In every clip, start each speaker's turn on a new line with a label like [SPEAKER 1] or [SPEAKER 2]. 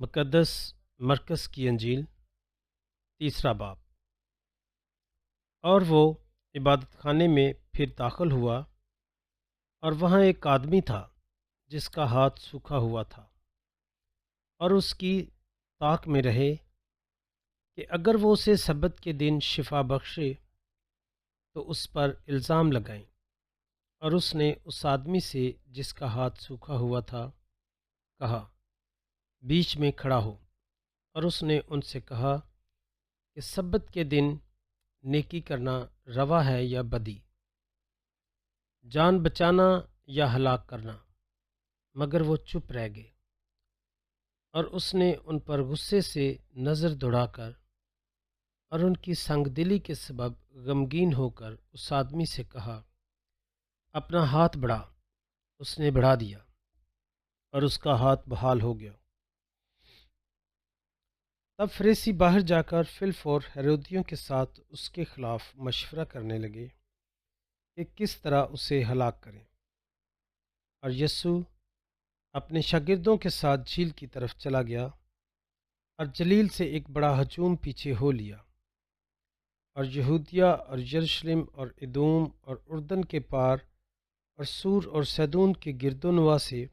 [SPEAKER 1] مقدس مرکز کی انجیل تیسرا باب۔ اور وہ عبادت خانے میں پھر داخل ہوا، اور وہاں ایک آدمی تھا جس کا ہاتھ سوکھا ہوا تھا، اور اس کی طاق میں رہے کہ اگر وہ اسے سبت کے دن شفا بخشے تو اس پر الزام لگائیں۔ اور اس نے اس آدمی سے جس کا ہاتھ سوکھا ہوا تھا کہا، بیچ میں کھڑا ہو۔ اور اس نے ان سے کہا کہ سبت کے دن نیکی کرنا روا ہے یا بدی، جان بچانا یا ہلاک کرنا؟ مگر وہ چپ رہ گئے۔ اور اس نے ان پر غصے سے نظر دوڑا کر اور ان کی سنگ دلی کے سبب غمگین ہو کر اس آدمی سے کہا، اپنا ہاتھ بڑھا۔ اس نے بڑھا دیا، اور اس کا ہاتھ بحال ہو گیا۔ تب فریسی باہر جا کر فی الفور ہیرودیوں کے ساتھ اس کے خلاف مشورہ کرنے لگے کہ کس طرح اسے ہلاک کریں۔ اور یسوع اپنے شاگردوں کے ساتھ جھیل کی طرف چلا گیا، اور جلیل سے ایک بڑا ہجوم پیچھے ہو لیا، اور یہودیہ اور یروشلم اور ادوم اور اردن کے پار اور سور اور سیدون کے گرد و نواح سے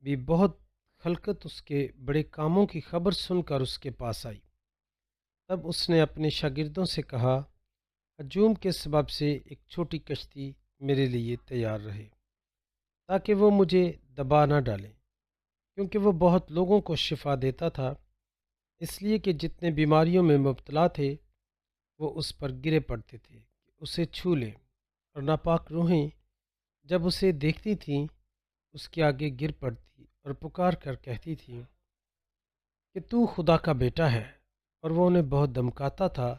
[SPEAKER 1] بھی بہت خلقت اس کے بڑے کاموں کی خبر سن کر اس کے پاس آئی۔ تب اس نے اپنے شاگردوں سے کہا، ہجوم کے سبب سے ایک چھوٹی کشتی میرے لیے تیار رہے، تاکہ وہ مجھے دبا نہ ڈالیں، کیونکہ وہ بہت لوگوں کو شفا دیتا تھا، اس لیے کہ جتنے بیماریوں میں مبتلا تھے وہ اس پر گرے پڑتے تھے کہ اسے چھو لیں، اور ناپاک روحیں جب اسے دیکھتی تھیں اس کے آگے گر پڑتی اور پکار کر کہتی تھیں کہ تو خدا کا بیٹا ہے۔ اور وہ انہیں بہت دمکاتا تھا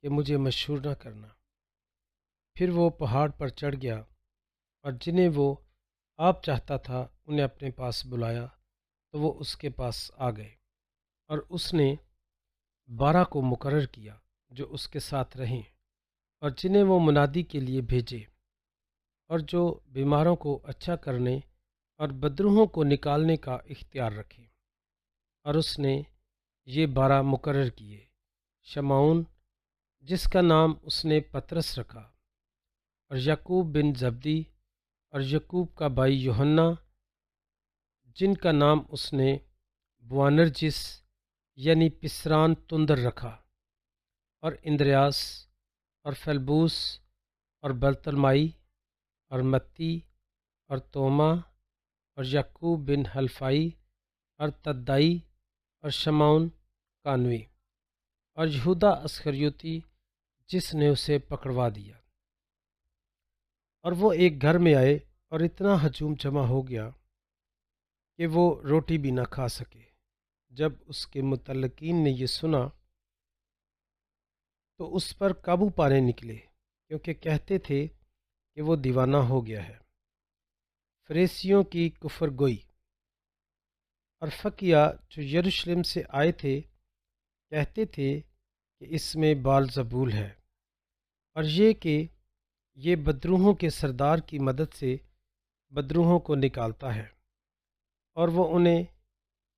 [SPEAKER 1] کہ مجھے مشہور نہ کرنا۔ پھر وہ پہاڑ پر چڑھ گیا، اور جنہیں وہ آپ چاہتا تھا انہیں اپنے پاس بلایا، تو وہ اس کے پاس آ گئے۔ اور اس نے 12 کو مقرر کیا جو اس کے ساتھ رہیں، اور جنہیں وہ منادی کے لیے بھیجے، اور جو بیماروں کو اچھا کرنے اور بدروحوں کو نکالنے کا اختیار رکھے۔ اور اس نے یہ 12 مقرر کیے: شمعون جس کا نام اس نے پطرس رکھا، اور یعقوب بن زبدی، اور یعقوب کا بھائی یوحنا جن کا نام اس نے بوانرجس یعنی پسران تندر رکھا، اور اندریاس اور فلبوس اور بلتلمائی اور متی اور توما اور یعقوب بن حلفائی اور تدائی اور شمعون کانوی، اور یہودا اسخریوتی جس نے اسے پکڑوا دیا۔ اور وہ ایک گھر میں آئے، اور اتنا ہجوم جمع ہو گیا کہ وہ روٹی بھی نہ کھا سکے۔ جب اس کے متعلقین نے یہ سنا تو اس پر قابو پانے نکلے، کیونکہ کہتے تھے کہ وہ دیوانہ ہو گیا ہے۔ فریسیوں کی کفر گوئی۔ اور فقیہ جو یروشلم سے آئے تھے کہتے تھے کہ اس میں بال زبول ہے، اور یہ کہ یہ بدروحوں کے سردار کی مدد سے بدروحوں کو نکالتا ہے۔ اور وہ انہیں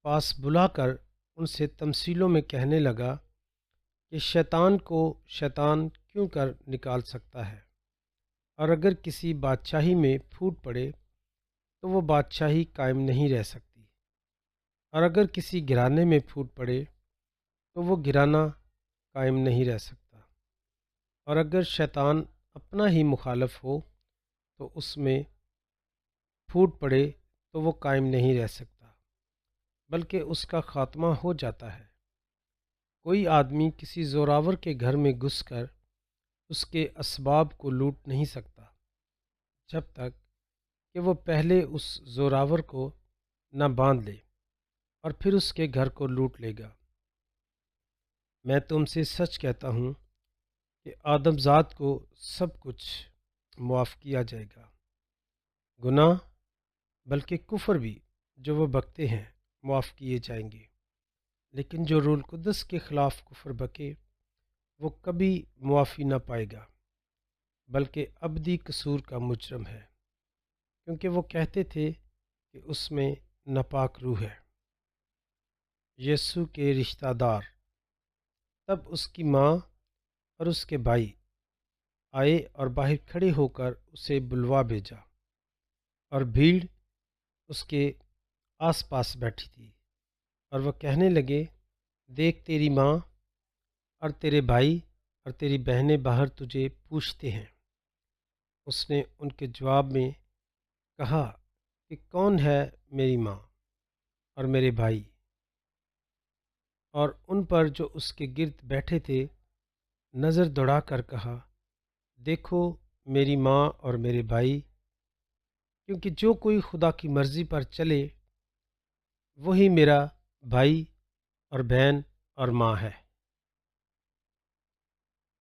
[SPEAKER 1] پاس بلا کر ان سے تمثیلوں میں کہنے لگا کہ شیطان کو شیطان کیوں کر نکال سکتا ہے، اور اگر کسی بادشاہی میں پھوٹ پڑے تو وہ بادشاہی قائم نہیں رہ سکتی، اور اگر کسی گھرانے میں پھوٹ پڑے تو وہ گھرانہ قائم نہیں رہ سکتا، اور اگر شیطان اپنا ہی مخالف ہو تو اس میں پھوٹ پڑے تو وہ قائم نہیں رہ سکتا، بلکہ اس کا خاتمہ ہو جاتا ہے۔ کوئی آدمی کسی زوراور کے گھر میں گھس کر اس کے اسباب کو لوٹ نہیں سکتا جب تک کہ وہ پہلے اس زوراور کو نہ باندھ لے، اور پھر اس کے گھر کو لوٹ لے گا۔ میں تم سے سچ کہتا ہوں کہ آدم ذات کو سب کچھ معاف کیا جائے گا، گناہ بلکہ کفر بھی جو وہ بکتے ہیں معاف کیے جائیں گے، لیکن جو روح القدس کے خلاف کفر بکے وہ کبھی معافی نہ پائے گا، بلکہ ابدی قصور کا مجرم ہے، کیونکہ وہ کہتے تھے کہ اس میں ناپاک روح ہے۔ یسوع کے رشتہ دار۔ تب اس کی ماں اور اس کے بھائی آئے اور باہر کھڑے ہو کر اسے بلوا بھیجا، اور بھیڑ اس کے آس پاس بیٹھی تھی، اور وہ کہنے لگے، دیکھ تیری ماں اور تیرے بھائی اور تیری بہنیں باہر تجھے پوچھتے ہیں۔ اس نے ان کے جواب میں کہا کہ کون ہے میری ماں اور میرے بھائی؟ اور ان پر جو اس کے گرد بیٹھے تھے نظر دوڑا کر کہا، دیکھو میری ماں اور میرے بھائی، کیونکہ جو کوئی خدا کی مرضی پر چلے وہی میرا بھائی اور بہن اور ماں ہے۔